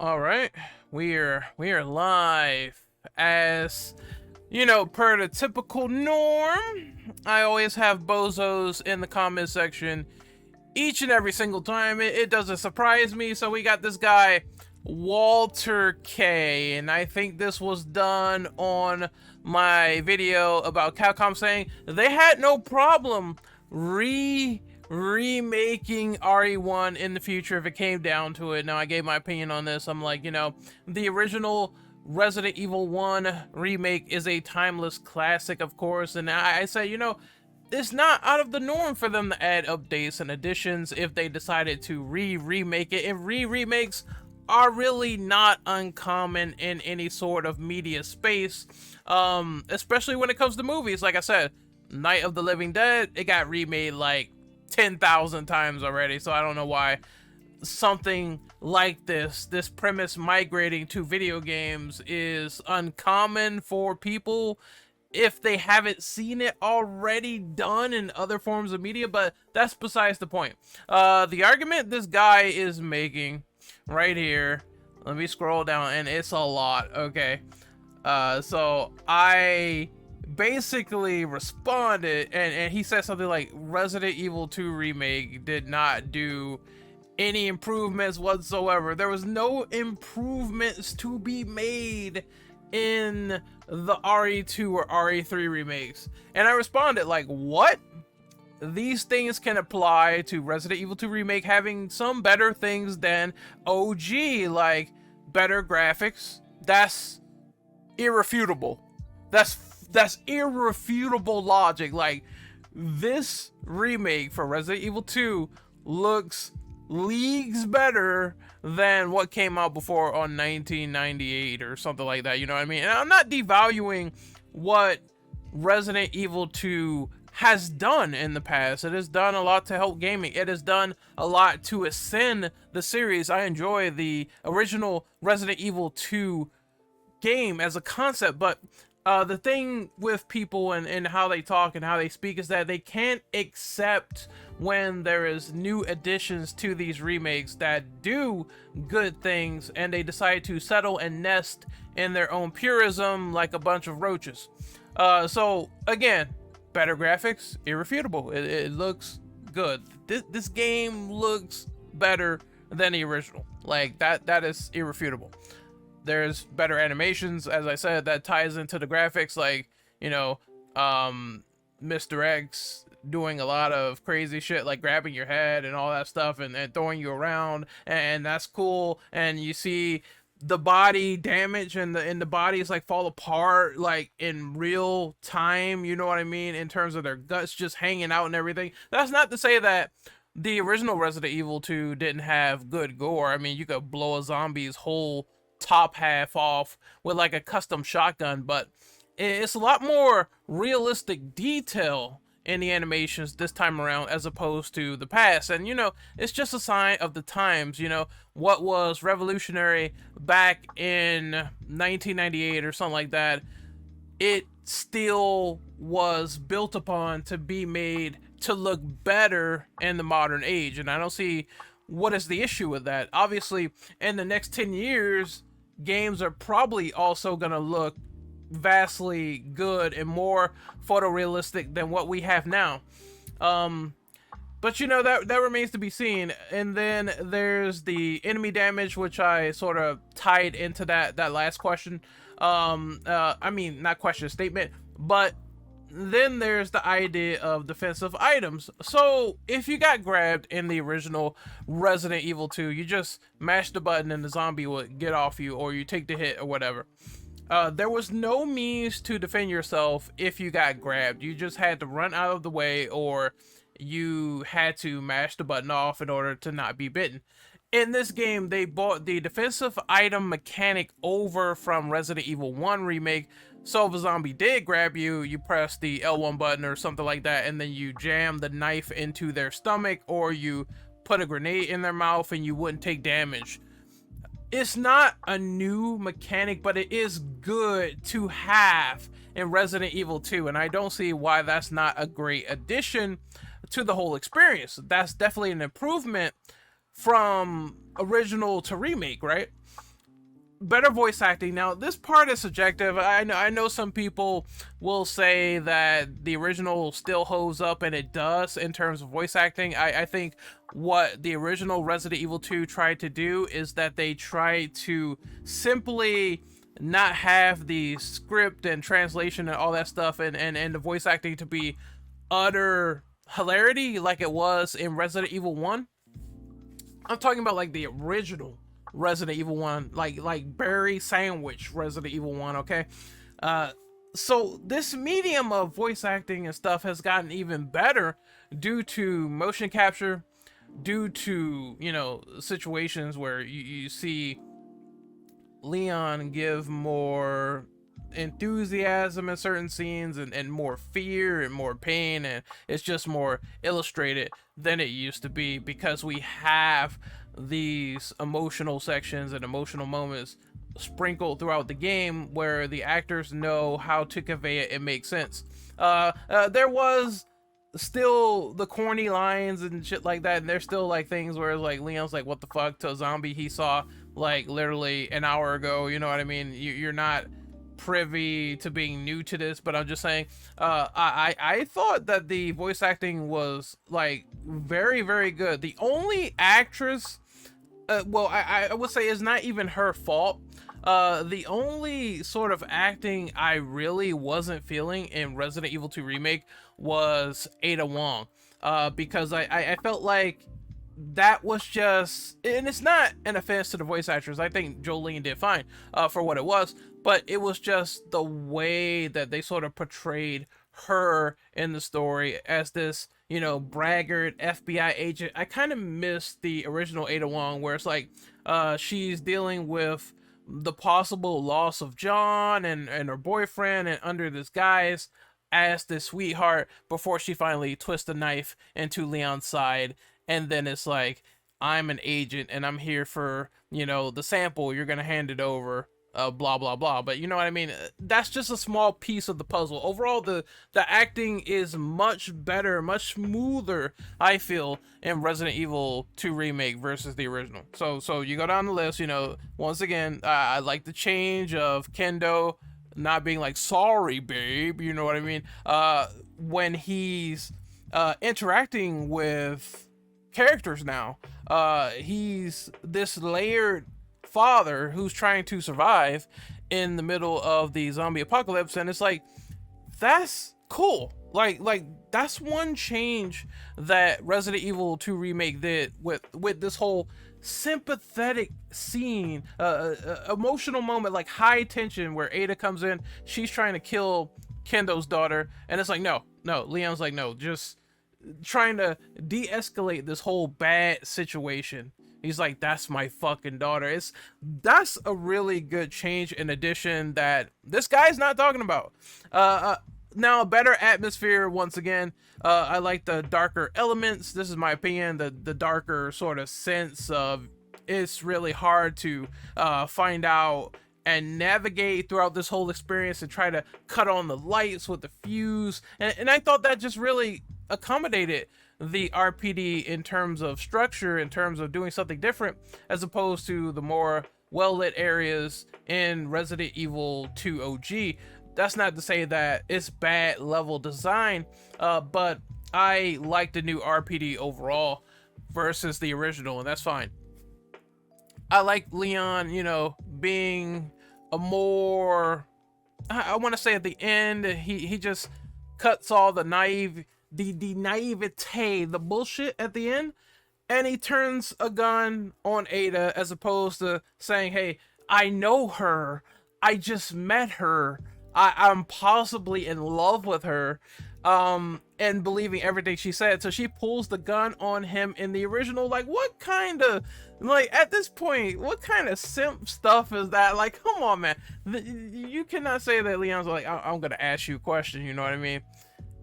All right, we are live as per the typical norm. I always have bozos in the comment section each and every single time. It doesn't surprise me. So we got this guy Walter K, and I think this was done on my video about Capcom saying they had no problem remaking RE1 in the future if it came down to it. Now, I gave my opinion on this. I'm like, the original Resident Evil 1 remake is a timeless classic, of course, and I said, it's not out of the norm for them to add updates and additions if they decided to remake it. And remakes are really not uncommon in any sort of media space, especially when it comes to movies. Like I said, Night of the Living Dead, it got remade like 10,000 times already, so I don't know why something like this premise migrating to video games is uncommon for people if they haven't seen it already done in other forms of media. But that's besides the point. The argument this guy is making right here, let me scroll down, and it's a lot. Okay, so I basically responded, and he said something like Resident Evil 2 remake did not do any improvements whatsoever. There was no improvements to be made in the RE2 or RE3 remakes. And I responded like, what? These things can apply to Resident Evil 2 remake having some better things than OG, like better graphics. That's irrefutable. That's irrefutable logic. Like, this remake for Resident Evil 2 looks leagues better than what came out before on 1998 or something like that. You know what I mean? And I'm not devaluing what Resident Evil 2 has done in the past. It has done a lot to help gaming. It has done a lot to ascend the series. I enjoy the original Resident Evil 2 game as a concept, but the thing with people and how they talk and how they speak is that they can't accept when there is new additions to these remakes that do good things, and they decide to settle and nest in their own purism like a bunch of roaches. So again, better graphics, irrefutable. It looks good. This game looks better than the original. Like, that is irrefutable. There's better animations, as I said, that ties into the graphics, like, Mr. X doing a lot of crazy shit, like grabbing your head and all that stuff, and throwing you around, and that's cool. And you see the body damage, and the bodies like fall apart like in real time, you know what I mean, in terms of their guts just hanging out and everything. That's not to say that the original Resident Evil 2 didn't have good gore. I mean, you could blow a zombie's whole top half off with like a custom shotgun, but it's a lot more realistic detail in the animations this time around as opposed to the past. And it's just a sign of the times. What was revolutionary back in 1998 or something like that, it still was built upon to be made to look better in the modern age. And I don't see what is the issue with that. Obviously, in the next 10 years, games are probably also going to look vastly good and more photorealistic than what we have now. But that remains to be seen. And then there's the enemy damage, which I sort of tied into that last question. I mean, not question, statement. But then there's the idea of defensive items. So if you got grabbed in the original Resident Evil 2, you just mash the button and the zombie would get off you, or you take the hit or whatever. There was no means to defend yourself if you got grabbed. You just had to run out of the way, or you had to mash the button off in order to not be bitten. In this game, they brought the defensive item mechanic over from Resident Evil 1 remake. So if a zombie did grab you, you press the L1 button or something like that, and then you jam the knife into their stomach, or you put a grenade in their mouth and you wouldn't take damage. It's not a new mechanic, but it is good to have in Resident Evil 2, and I don't see why that's not a great addition to the whole experience. That's definitely an improvement from original to remake, right? better voice acting. Now, this part is subjective. I know some people will say that the original still holds up, and it does in terms of voice acting. I think what the original Resident Evil 2 tried to do is that they tried to simply not have the script and translation and all that stuff, and the voice acting to be utter hilarity like it was in Resident Evil 1. I'm talking about like the original Resident Evil 1, like berry sandwich Resident Evil 1, okay? So this medium of voice acting and stuff has gotten even better due to motion capture, due to, you know, situations where you see Leon give more enthusiasm in certain scenes, and more fear and more pain, and it's just more illustrated than it used to be because we have these emotional sections and emotional moments sprinkled throughout the game where the actors know how to convey it and make sense. There was still the corny lines and shit like that, and there's still like things where like Leon's like, what the fuck, to a zombie he saw like literally an hour ago, you know what I mean? You're not privy to being new to this, but I'm just saying, I thought that the voice acting was like very, very good. The only actress, well, I would say it's not even her fault. The only sort of acting I really wasn't feeling in Resident Evil 2 Remake was Ada Wong, because I felt like that was just, and it's not an offense to the voice actors, I think Jolene did fine for what it was, but it was just the way that they sort of portrayed her in the story as this, you know, braggart FBI agent. I kind of missed the original Ada Wong, where it's like she's dealing with the possible loss of John and her boyfriend, and under this guise as this sweetheart before she finally twists the knife into Leon's side. And then it's like, I'm an agent and I'm here for, you know, the sample, you're gonna hand it over, blah blah blah. But you know what I mean, that's just a small piece of the puzzle. Overall, the acting is much better, much smoother, I feel, in Resident Evil 2 Remake versus the original. So you go down the list, you know, once again, I like the change of Kendo not being like, sorry babe, you know what I mean, when he's interacting with characters now. He's this layered father who's trying to survive in the middle of the zombie apocalypse, and it's like, that's cool. Like that's one change that Resident Evil 2 Remake did with this whole sympathetic scene, emotional moment, like high tension, where Ada comes in, she's trying to kill Kendo's daughter, and it's like, no, Leon's like, no, just trying to de-escalate this whole bad situation. He's like, that's my fucking daughter. That's a really good change in addition that this guy's not talking about. Now, a better atmosphere once again. I like the darker elements. This is my opinion. The darker sort of sense of, it's really hard to find out and navigate throughout this whole experience and try to cut on the lights with the fuse. And I thought that just really accommodated the RPD in terms of structure, in terms of doing something different, as opposed to the more well-lit areas in Resident Evil 2 OG. That's not to say that it's bad level design, but I like the new RPD overall versus the original, and that's fine. I like Leon, you know, being a more, I want to say at the end, he just cuts all the naivete, the bullshit at the end, and he turns a gun on Ada, as opposed to saying, hey, I know her, I just met her, I'm possibly in love with her, and believing everything she said. So she pulls the gun on him in the original. Like, what kind of, like, at this point, what kind of simp stuff is that? Like, come on, man. You cannot say that Leon's like, I'm gonna ask you a question, you know what I mean?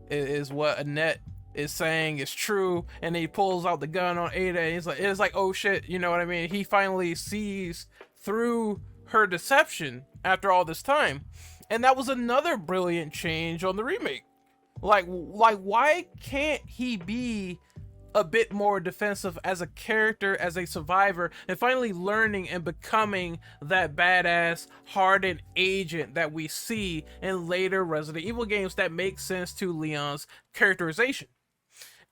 Is what Annette is saying is true, and he pulls out the gun on Ada, and it's like, oh shit, you know what I mean? He finally sees through her deception after all this time. And that was another brilliant change on the remake. Like why can't he be a bit more defensive as a character, as a survivor, and finally learning and becoming that badass, hardened agent that we see in later Resident Evil games that make sense to Leon's characterization.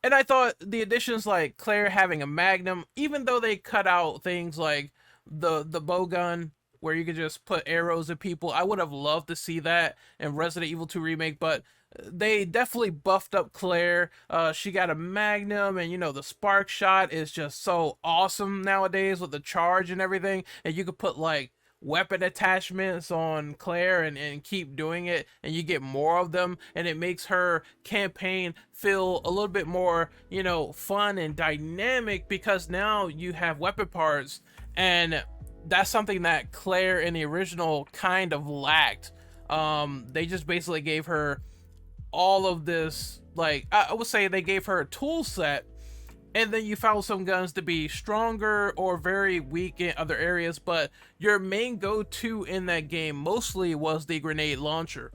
And I thought the additions like Claire having a magnum, even though they cut out things like the bow gun where you could just put arrows at people, I would have loved to see that in Resident Evil 2 Remake, but they definitely buffed up Claire. She got a magnum, and you know, the spark shot is just so awesome nowadays with the charge and everything. And you could put like weapon attachments on Claire and keep doing it, and you get more of them, and it makes her campaign feel a little bit more, you know, fun and dynamic, because now you have weapon parts, and that's something that Claire in the original kind of lacked. They just basically gave her all of this, like, I would say they gave her a tool set, and then you found some guns to be stronger or very weak in other areas, but your main go-to in that game mostly was the grenade launcher.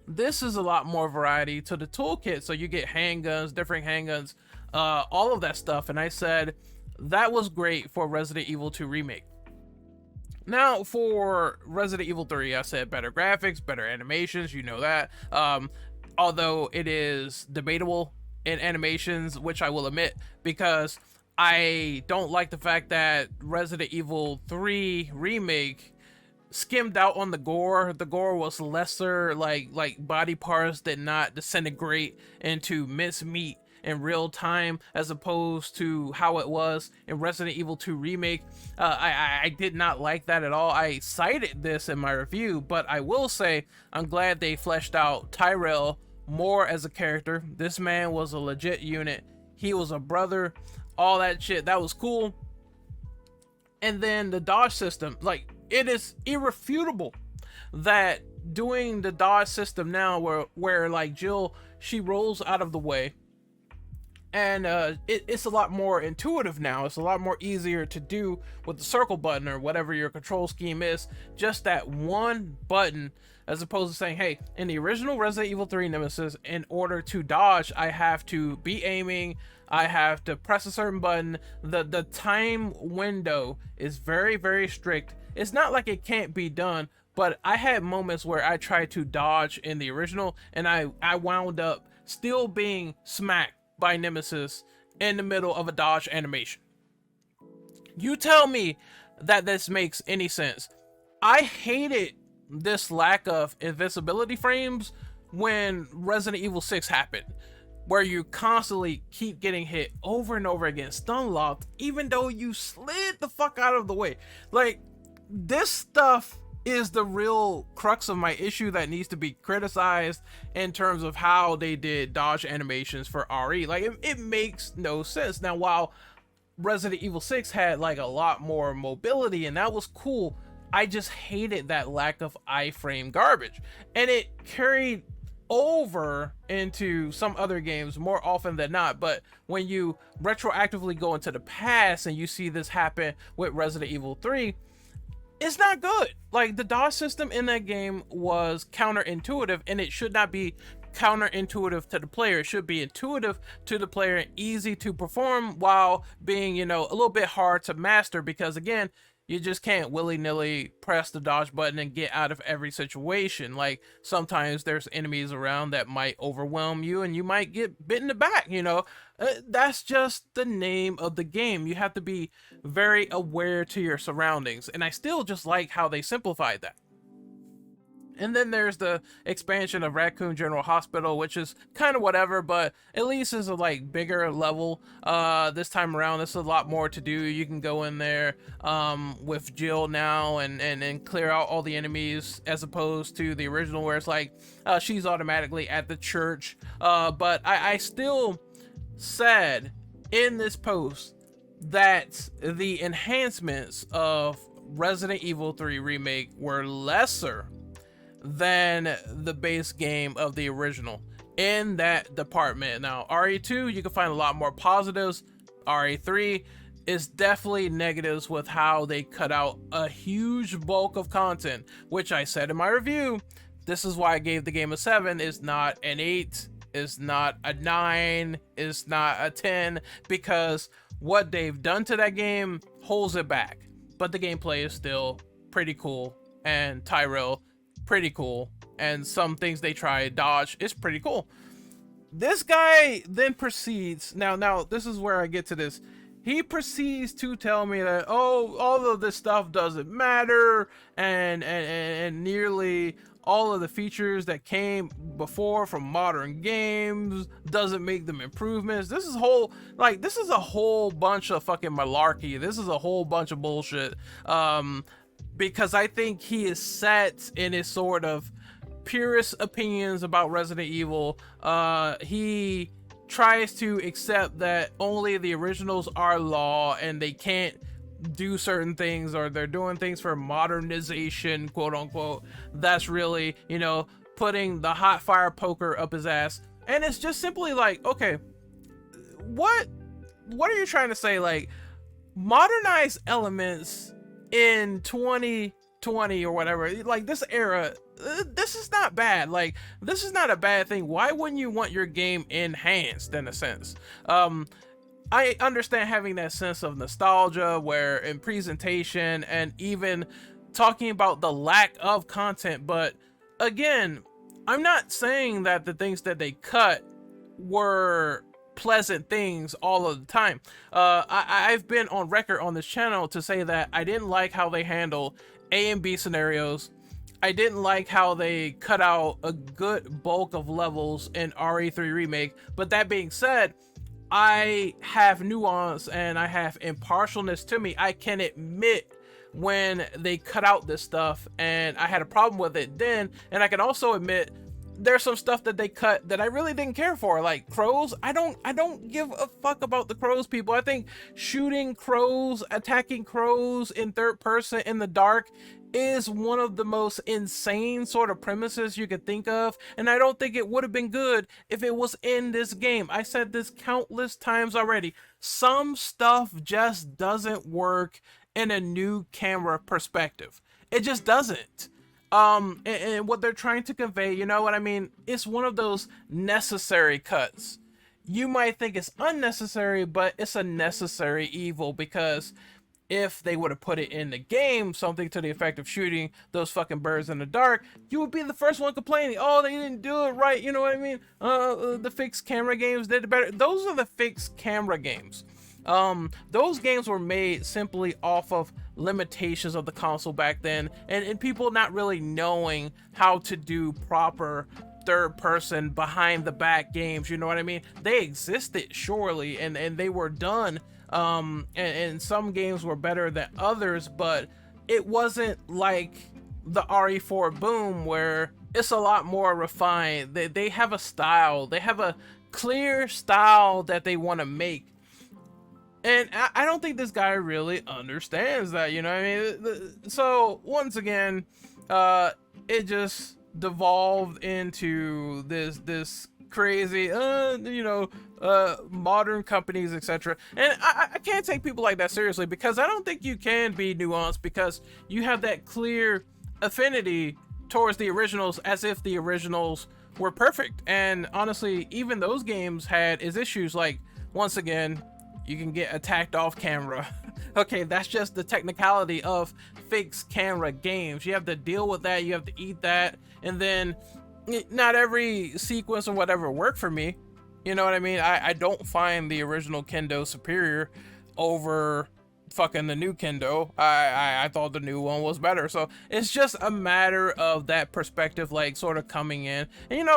This is a lot more variety to the toolkit, so you get handguns, different handguns, all of that stuff, and I said that was great for Resident Evil 2 Remake. Now, for Resident Evil 3, I said better graphics, better animations, you know that. Although it is debatable in animations, which I will admit, because I don't like the fact that Resident Evil 3 Remake skimmed out on the gore. The gore was lesser, like body parts did not disintegrate into mincemeat in real time, as opposed to how it was in Resident Evil 2 Remake. I did not like that at all. I cited this in my review, but I will say I'm glad they fleshed out Tyrell more as a character. This man was a legit unit. He was a brother, all that shit. That was cool. And then the dodge system, like, it is irrefutable that doing the dodge system now where like Jill, she rolls out of the way, and it's a lot more intuitive now. It's a lot more easier to do with the circle button or whatever your control scheme is, just that one button, as opposed to saying, hey, in the original Resident Evil 3 Nemesis, in order to dodge, I have to be aiming, I have to press a certain button. The time window is very, very strict. It's not like it can't be done, but I had moments where I tried to dodge in the original, and I wound up still being smacked by Nemesis in the middle of a dodge animation. You tell me that this makes any sense. I hated this lack of invincibility frames when Resident Evil 6 happened, where you constantly keep getting hit over and over again, stun locked, even though you slid the fuck out of the way. Like, this stuff is the real crux of my issue that needs to be criticized in terms of how they did dodge animations for RE. Like, it makes no sense. Now, while Resident Evil 6 had like a lot more mobility, and that was cool, I just hated that lack of iframe garbage, and it carried over into some other games more often than not. But when you retroactively go into the past and you see this happen with Resident Evil 3, it's not good. Like, the dodge system in that game was counterintuitive, and it should not be counterintuitive to the player. It should be intuitive to the player and easy to perform, while being, you know, a little bit hard to master, because again, you just can't willy-nilly press the dodge button and get out of every situation. Like, sometimes there's enemies around that might overwhelm you and you might get bit in the back, you know. That's just the name of the game. You have to be very aware to your surroundings, and I still just like how they simplified that. And then there's the expansion of Raccoon General Hospital, which is kind of whatever, but at least is a like bigger level. This time around, there's a lot more to do. You can go in there with Jill now and clear out all the enemies, as opposed to the original where it's like she's automatically at the church. But I still said in this post that the enhancements of Resident Evil 3 Remake were lesser than the base game of the original in that department. Now, RE2, you can find a lot more positives. RE3 is definitely negatives with how they cut out a huge bulk of content, which I said in my review, this is why I gave the game a 7, is not an 8. It's not a 9, it's not a 10, because what they've done to that game holds it back. But the gameplay is still pretty cool, and Tyrell, pretty cool, and some things they try, dodge, is pretty cool. This guy then proceeds, now this is where I get to this. He proceeds to tell me that, oh, all of this stuff doesn't matter, and nearly all of the features that came before from modern games doesn't make them improvements. This is a whole bunch of fucking malarkey. This is a whole bunch of bullshit. Because I think he is set in his sort of purist opinions about Resident Evil. He tries to accept that only the originals are law and they can't do certain things, or they're doing things for modernization, quote unquote. That's really, putting the hot fire poker up his ass. And it's just simply like, okay, what are you trying to say? Like, modernize elements in 2020 or whatever, like this era, this is not bad. Like, this is not a bad thing. Why wouldn't you want your game enhanced, in a sense? I understand having that sense of nostalgia where in presentation and even talking about the lack of content, but again, I'm not saying that the things that they cut were pleasant things all of the time. I've been on record on this channel to say that I didn't like how they handle A and B scenarios. I didn't like how they cut out a good bulk of levels in RE3 Remake, but that being said, I have nuance and I have impartialness to me. I can admit when they cut out this stuff and I had a problem with it then, and I can also admit there's some stuff that they cut that I really didn't care for, like crows. I don't give a fuck about the crows, people. I think shooting crows, attacking crows in third person in the dark is one of the most insane sort of premises you could think of, and I don't think it would have been good if it was in this game. I said this countless times already. Some stuff just doesn't work in a new camera perspective. It just doesn't. And what they're trying to convey, you know what I mean? It's one of those necessary cuts. You might think it's unnecessary, but it's a necessary evil, because if they would have put it in the game, something to the effect of shooting those fucking birds in the dark, you would be the first one complaining, oh, they didn't do it right, you know what I mean? The fixed camera games did it better. Those are the fixed camera games. Those games were made simply off of limitations of the console back then, and people not really knowing how to do proper third person behind the back games, you know what I mean? They existed, surely, and they were done. And some games were better than others, but it wasn't like the RE4 Boom, where it's a lot more refined. They have a style. They have a clear style that they want to make. And I don't think this guy really understands that, you know what I mean? So, once again, it just devolved into this crazy, modern companies, etc. And I can't take people like that seriously, because I don't think you can be nuanced, because you have that clear affinity towards the originals as if the originals were perfect. And honestly, even those games had its issues. Like, once again, you can get attacked off camera. Okay, that's just the technicality of fixed camera games. You have to deal with that, you have to eat that, and then not every sequence or whatever worked for me. You know what I mean? I don't find the original Kendo superior over fucking the new Kendo. I thought the new one was better. So it's just a matter of that perspective, like, sort of coming in. And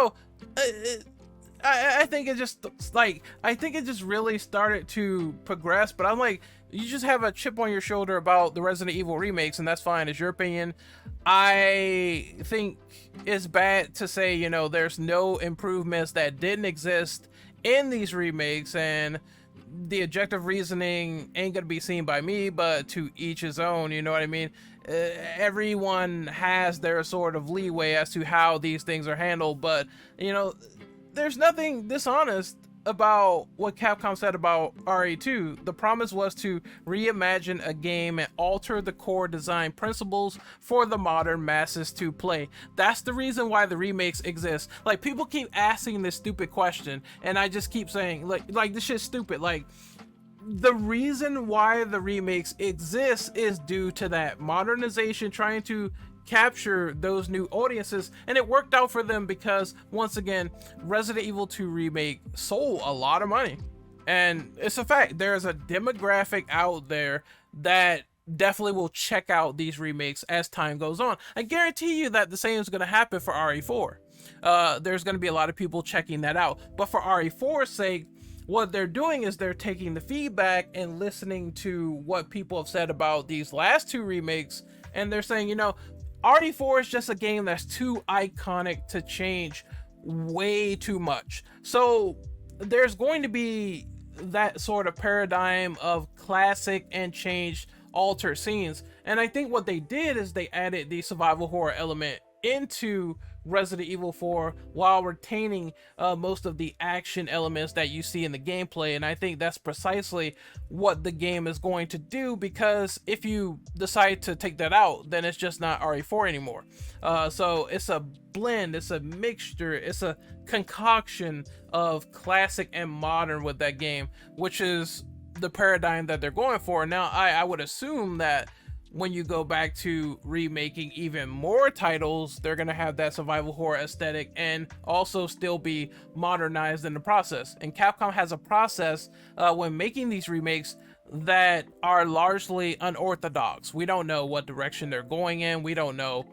I think it just, like, I think it just really started to progress, but I'm like, you just have a chip on your shoulder about the Resident Evil remakes, and that's fine. It's your opinion. I think it's bad to say, there's no improvements that didn't exist in these remakes, and the objective reasoning ain't gonna be seen by me, but to each his own, you know what I mean? Everyone has their sort of leeway as to how these things are handled, but, there's nothing dishonest about what Capcom said about RE2. The promise was to reimagine a game and alter the core design principles for the modern masses to play. That's the reason why the remakes exist. Like, people keep asking this stupid question, and I just keep saying, like this shit's stupid. Like, the reason why the remakes exist is due to that modernization, trying to capture those new audiences, and it worked out for them because, once again, Resident Evil 2 Remake sold a lot of money, and it's a fact. There's a demographic out there that definitely will check out these remakes as time goes on. I guarantee you that the same is going to happen for RE4. There's going to be a lot of people checking that out, but for RE4's sake, what they're doing is they're taking the feedback and listening to what people have said about these last two remakes, and they're saying, you know, RE4 is just a game that's too iconic to change way too much. So there's going to be that sort of paradigm of classic and changed altered scenes. And I think what they did is they added the survival horror element into Resident Evil 4 while retaining most of the action elements that you see in the gameplay, and I think that's precisely what the game is going to do, because if you decide to take that out, then it's just not RE4 anymore. So it's a blend, it's a mixture, it's a concoction of classic and modern with that game, which is the paradigm that they're going for. Now, I would assume that when you go back to remaking even more titles, they're gonna have that survival horror aesthetic and also still be modernized in the process. And Capcom has a process when making these remakes that are largely unorthodox. We don't know what direction they're going in. We don't know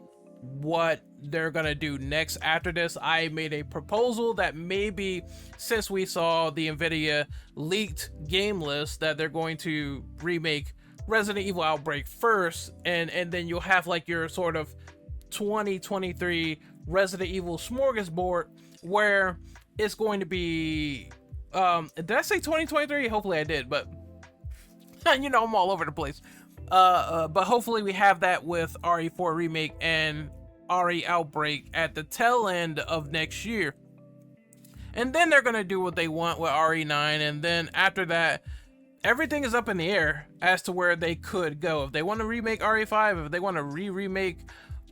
what they're gonna do next after this. I made a proposal that maybe, since we saw the NVIDIA leaked game list, that they're going to remake Resident Evil Outbreak first, and then you'll have like your sort of 2023 Resident Evil smorgasbord, where it's going to be did I say 2023? Hopefully I did, but you know, I'm all over the place. But hopefully we have that with RE4 Remake and RE Outbreak at the tail end of next year, and then they're gonna do what they want with RE9, and then after that, everything is up in the air as to where they could go. If they want to remake RE5, if they want to remake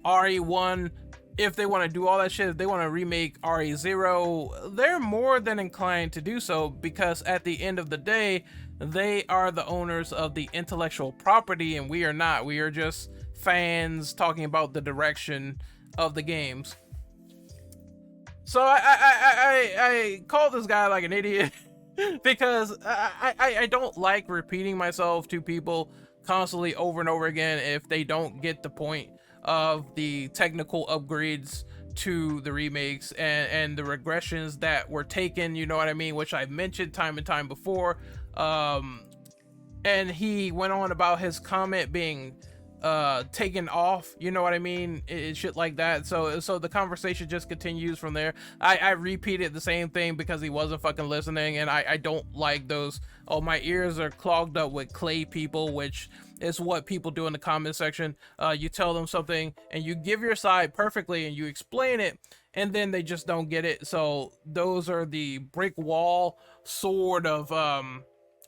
RE1, if they want to do all that shit, if they want to remake RE0, they're more than inclined to do so, because at the end of the day, they are the owners of the intellectual property, and we are not. We are just fans talking about the direction of the games. So I call this guy like an idiot because I don't like repeating myself to people constantly over and over again if they don't get the point of the technical upgrades to the remakes and the regressions that were taken, you know what I mean, which I've mentioned time and time before. And he went on about his comment being taken off, you know what I mean, shit like that. So the conversation just continues from there. I repeated the same thing because he wasn't fucking listening, and I don't like those, oh, my ears are clogged up with clay people, which is what people do in the comment section. You tell them something and you give your side perfectly and you explain it, and then they just don't get it. So those are the brick wall sort of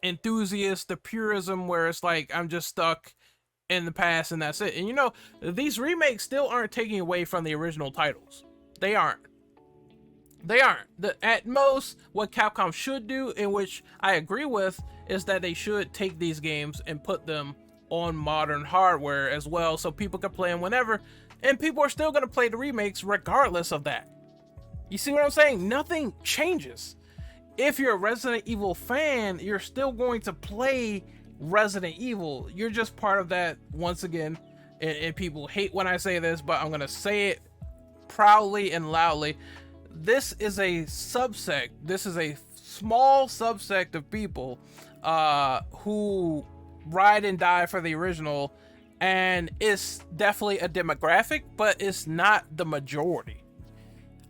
enthusiasts, the purism, where it's like, I'm just stuck in the past and that's it. And you know, these remakes still aren't taking away from the original titles. They aren't. At most, what Capcom should do, in which I agree with, is that they should take these games and put them on modern hardware as well, so people can play them whenever, and people are still going to play the remakes regardless of that. You see what I'm saying? Nothing changes. If you're a Resident Evil fan, you're still going to play Resident Evil. You're just part of that, once again, and people hate when I say this, but I'm gonna say it proudly and loudly. This is a subsect, this is a small subsect of people who ride and die for the original, and it's definitely a demographic, but it's not the majority.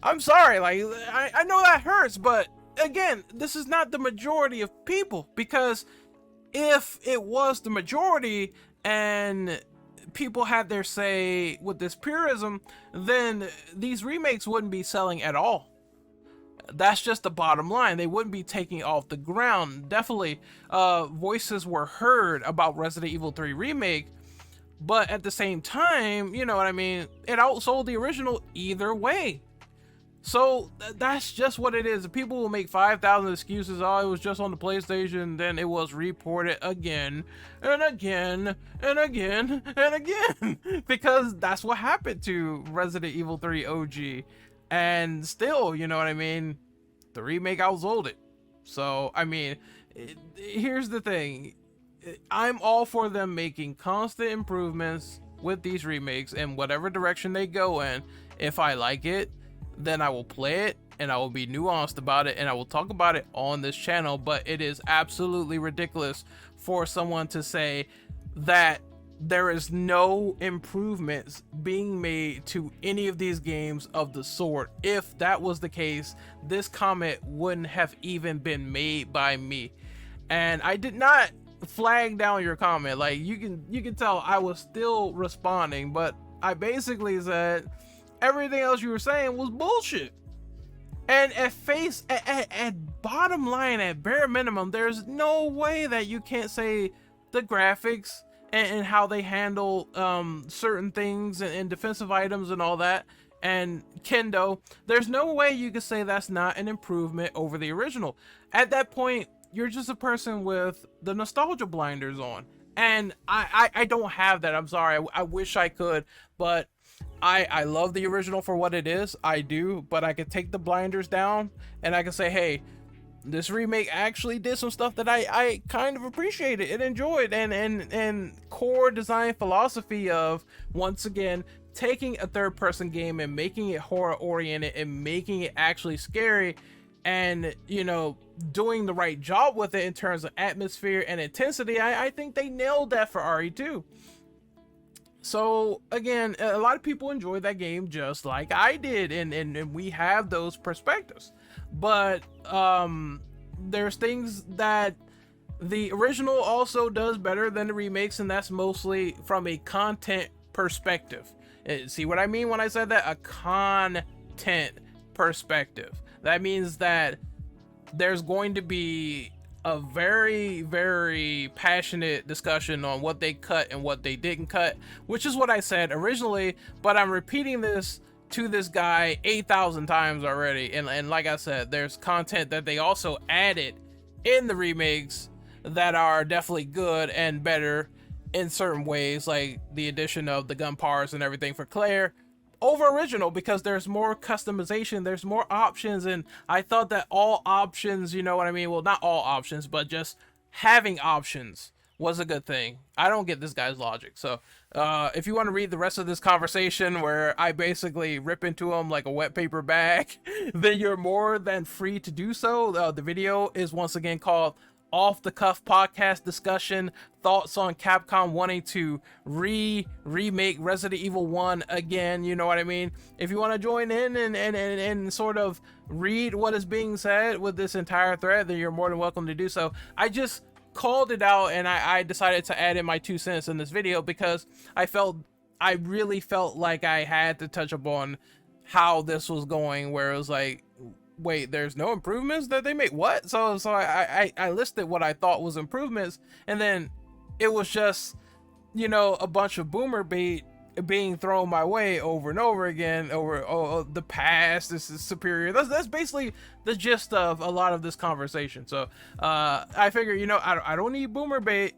I'm sorry, like, I know that hurts, but again, this is not the majority of people, because if it was the majority and people had their say with this purism, then these remakes wouldn't be selling at all. That's just the bottom line. They wouldn't be taking it off the ground. Definitely, voices were heard about Resident Evil 3 Remake, but at the same time, you know what I mean, it outsold the original either way. So that's just what it is. People will make 5,000 excuses. Oh, it was just on the PlayStation, then it was reported again and again and again and again because that's what happened to Resident Evil 3 OG. And still, you know what I mean, the remake outsold it. So I mean, here's the thing, I'm all for them making constant improvements with these remakes in whatever direction they go in. If I like it, then I will play it and I will be nuanced about it and I will talk about it on this channel. But it is absolutely ridiculous for someone to say that there is no improvements being made to any of these games of the sort. If that was the case, this comment wouldn't have even been made by me. And I did not flag down your comment. Like, you can tell I was still responding, but I basically said everything else you were saying was bullshit. And at bottom line, at bare minimum, there's no way that you can't say the graphics and how they handle certain things and defensive items and all that, and kendo, there's no way you could say that's not an improvement over the original. At that point, you're just a person with the nostalgia blinders on, and I don't have that. I'm sorry. I wish I could, but I love the original for what it is. I do, but I could take the blinders down and I can say, hey, this remake actually did some stuff that I kind of appreciated and enjoyed, and core design philosophy of, once again, taking a third-person game and making it horror-oriented and making it actually scary, and, you know, doing the right job with it in terms of atmosphere and intensity. I think they nailed that for RE2. So again, a lot of people enjoyed that game just like I did, and we have those perspectives. But there's things that the original also does better than the remakes, and that's mostly from a content perspective. See what I mean when I said that? A content perspective. That means that there's going to be a very, very passionate discussion on what they cut and what they didn't cut, which is what I said originally, but I'm repeating this to this guy 8,000 times already. And like I said, there's content that they also added in the remakes that are definitely good and better in certain ways, like the addition of the gun powers and everything for Claire over original, because there's more customization, there's more options, and I thought that all options, you know what I mean, well, not all options, but just having options was a good thing. I don't get this guy's logic. So if you want to read the rest of this conversation where I basically rip into him like a wet paper bag, then you're more than free to do so. The video is once again called Off the Cuff Podcast Discussion, thoughts on Capcom wanting to remake Resident Evil 1 again, you know what I mean? If you want to join in and sort of read what is being said with this entire thread, then you're more than welcome to do so. I just called it out, and I decided to add in my 2 cents in this video because I really felt like I had to touch upon how this was going, where it was like, wait, there's no improvements that they made? What? So I listed what I thought was improvements, and then it was just, you know, a bunch of boomer bait being thrown my way over and over again over, oh, the past, this is superior. That's basically the gist of a lot of this conversation. So I figure, you know, I don't need boomer bait.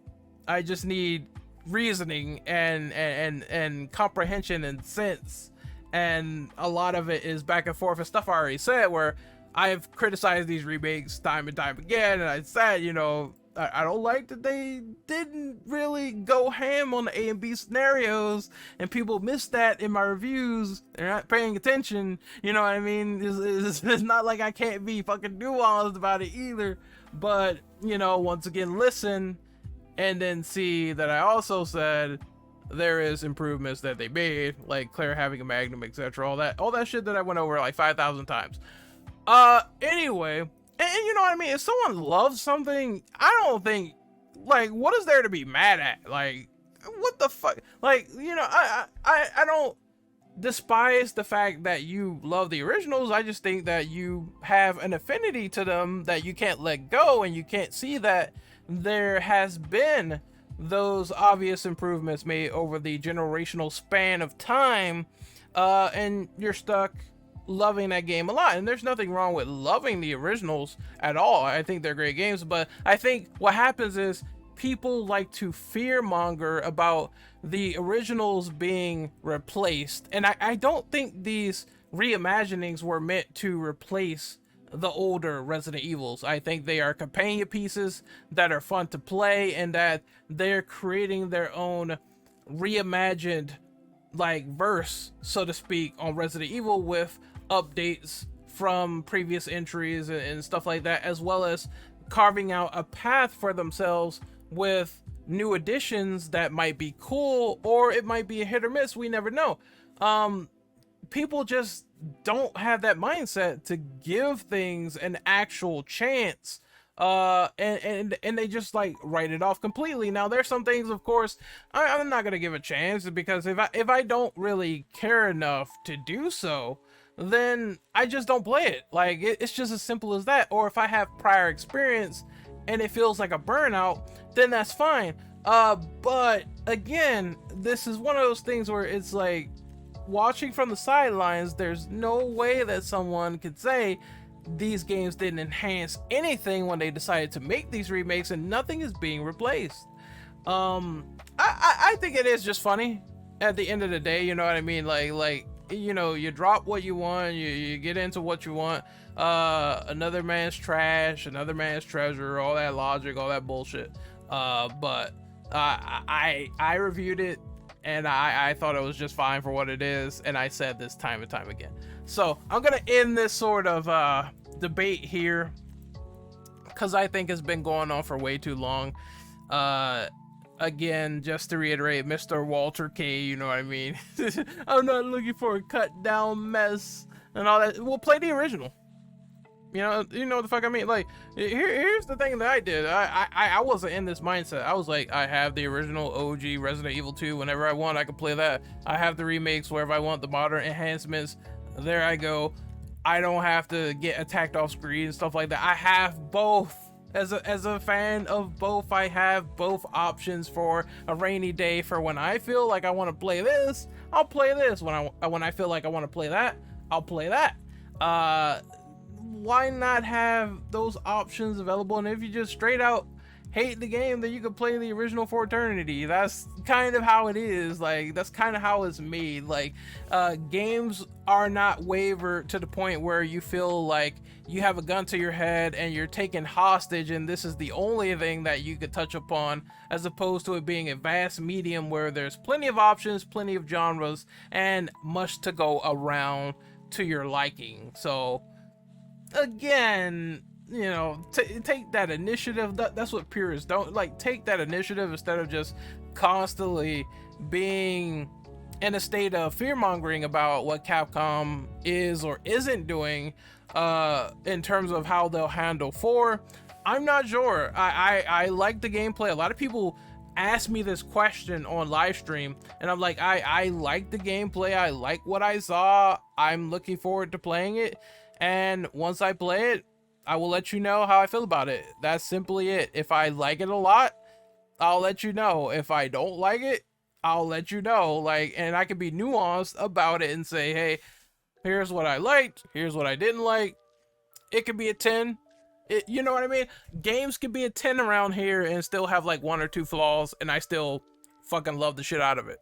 I just need reasoning and comprehension and sense. And a lot of it is back and forth and stuff I already said, where I've criticized these remakes time and time again, and I said, you know, I don't like that they didn't really go ham on the A and B scenarios, and people miss that in my reviews. They're not paying attention, you know what I mean? It's not like I can't be fucking nuanced about it either, but, you know, once again, listen, and then see that I also said there is improvements that they made, like Claire having a Magnum, etc. All that shit that I went over like 5,000 times. Anyway, and you know what I mean, if someone loves something, I don't think, like, what is there to be mad at? Like, what the fuck? Like, you know, I don't despise the fact that you love the originals. I just think that you have an affinity to them that you can't let go, and you can't see that there has been those obvious improvements made over the generational span of time, and you're stuck loving that game a lot. And there's nothing wrong with loving the originals at all. I think they're great games, but I think what happens is people like to fearmonger about the originals being replaced, and I don't think these reimaginings were meant to replace the older Resident Evils. I think they are companion pieces that are fun to play, and that they're creating their own reimagined like verse, so to speak, on Resident Evil, with updates from previous entries and stuff like that, as well as carving out a path for themselves with new additions that might be cool, or it might be a hit or miss. We never know. People just don't have that mindset to give things an actual chance, and they just like write it off completely. Now there's some things, of course, I'm not gonna give a chance, because if I don't really care enough to do so, then I just don't play it. Like it's just as simple as that. Or if I have prior experience and it feels like a burnout, then that's fine. But again, this is one of those things where it's like, watching from the sidelines, there's no way that someone could say these games didn't enhance anything when they decided to make these remakes, and nothing is being replaced. I think it is just funny at the end of the day, you know what I mean? Like you know, you drop what you want, you get into what you want. Another man's trash, another man's treasure, all that logic, all that bullshit. But I reviewed it, and I thought it was just fine for what it is, and I said this time and time again. So I'm gonna end this sort of debate here, because I think it's been going on for way too long. Again, just to reiterate, Mr. Walter K, you know what I mean? I'm not looking for a cut down mess and all that. We'll play the original. You know what the fuck I mean? Like, here's the thing that I did. I wasn't in this mindset. I was like, I have the original OG Resident Evil 2. Whenever I want, I can play that. I have the remakes wherever I want, the modern enhancements. There I go. I don't have to get attacked off screen and stuff like that. I have both. As a fan of both, I have both options for a rainy day. For when I feel like I want to play this, I'll play this. When I feel like I want to play that, I'll play that. Why not have those options available? And if you just straight out hate the game, then you can play the original for eternity. That's kind of how it is. Like, that's kind of how it's made. Like, games are not wavered to the point where you feel like you have a gun to your head and you're taken hostage, and this is the only thing that you could touch upon, as opposed to it being a vast medium where there's plenty of options, plenty of genres, and much to go around to your liking. So again, you know, take that initiative. That's what purists don't like. Take that initiative instead of just constantly being in a state of fear mongering about what Capcom is or isn't doing in terms of how they'll handle 4. I'm not sure. I like the gameplay. A lot of people ask me this question on live stream, and I'm like, I like the gameplay. I like what I saw. I'm looking forward to playing it, and once I play it, I will let you know how I feel about it. That's simply it. If I like it a lot, I'll let you know. If I don't like it, I'll let you know. Like, and I can be nuanced about it and say, hey, here's what I liked, here's what I didn't like. It could be a 10. You know what I mean? Games could be a 10 around here and still have like 1 or 2 flaws, and I still fucking love the shit out of it.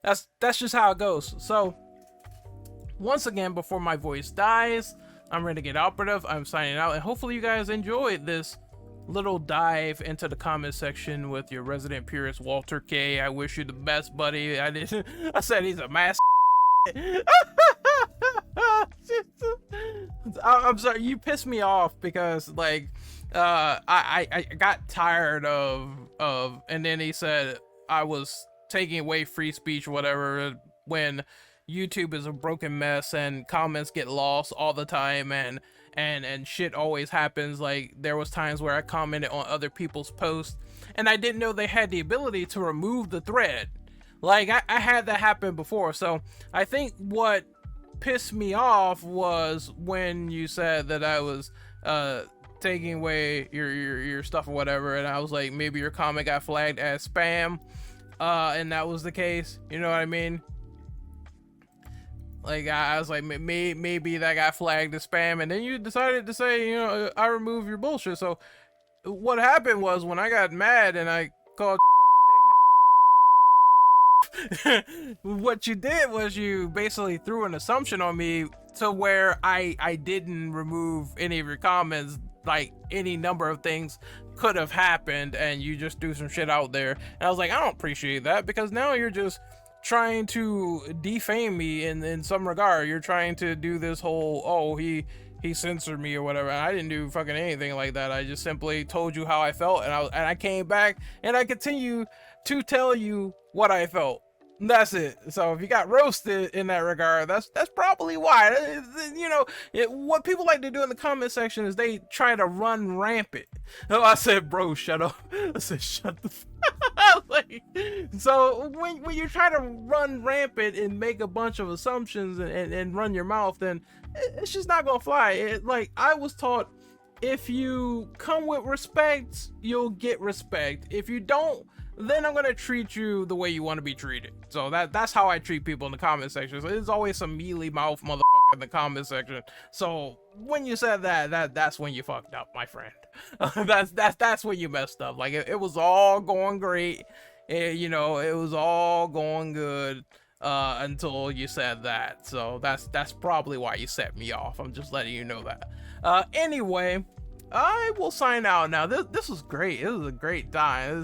That's just how it goes. So once again, before my voice dies, I'm Renegade Operative. I'm signing out, and hopefully you guys enjoyed this little dive into the comment section with your resident purist Walter K. I wish you the best, buddy. I said he's a mass. I'm sorry, you pissed me off, because like I got tired of and then he said I was taking away free speech or whatever, when YouTube is a broken mess and comments get lost all the time, and shit always happens. Like, there was times where I commented on other people's posts and I didn't know they had the ability to remove the thread. Like I had that happen before. So I think what pissed me off was when you said that I was taking away your stuff or whatever, and I was like, maybe your comment got flagged as spam, and that was the case. You know what I mean? Like I was like, maybe that got flagged as spam, and then you decided to say, you know, I remove your bullshit. So what happened was when I got mad and I called you fucking dickhead, what you did was you basically threw an assumption on me to where I didn't remove any of your comments. Like any number of things could have happened, and you just threw some shit out there. And I was like, I don't appreciate that, because now you're just trying to defame me in some regard. You're trying to do this whole, oh, he censored me or whatever. I didn't do fucking anything like that. I just simply told you how I felt, and I came back and I continue to tell you what I felt. That's it. So if you got roasted in that regard, that's probably why. You know, what people like to do in the comment section is they try to run rampant. Oh, I said, bro, shut up. I said, shut the fuck. Like, so when you try to run rampant and make a bunch of assumptions and run your mouth, then it's just not gonna fly. Like I was taught, if you come with respect, you'll get respect. If you don't, then I'm gonna treat you the way you want to be treated. So that's how I treat people in the comment section. So there's always some mealy mouth motherfucker in the comment section. So when you said that's when you fucked up, my friend. That's when you messed up. Like it was all going great, you know, it was all going good until you said that. So that's probably why you set me off. I'm just letting you know that. Anyway, I will sign out now. This was great. This was a great time.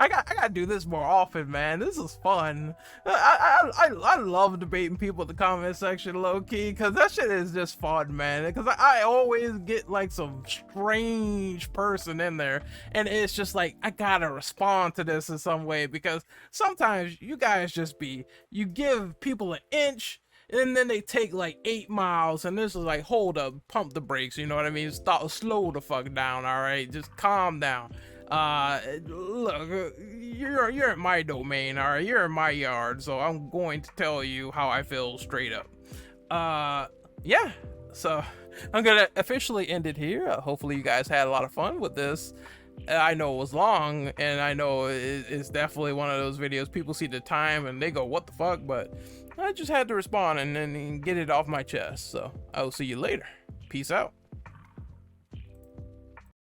I gotta do this more often, man. This is fun. I love debating people in the comment section, low key, because that shit is just fun, man. Because I always get like some strange person in there, and it's just like I gotta respond to this in some way, because sometimes you guys just you give people an inch, and then they take like 8 miles, and this is like, hold up, pump the brakes, you know what I mean? Stop, slow the fuck down, all right? Just calm down. Look, you're in my domain, all right? You're in my yard, so I'm going to tell you how I feel straight up. Yeah, so I'm gonna officially end it here. Hopefully you guys had a lot of fun with this. I know it was long, and I know it's definitely one of those videos people see the time and they go, what the fuck? But I just had to respond and then get it off my chest. So I will see you later. Peace out.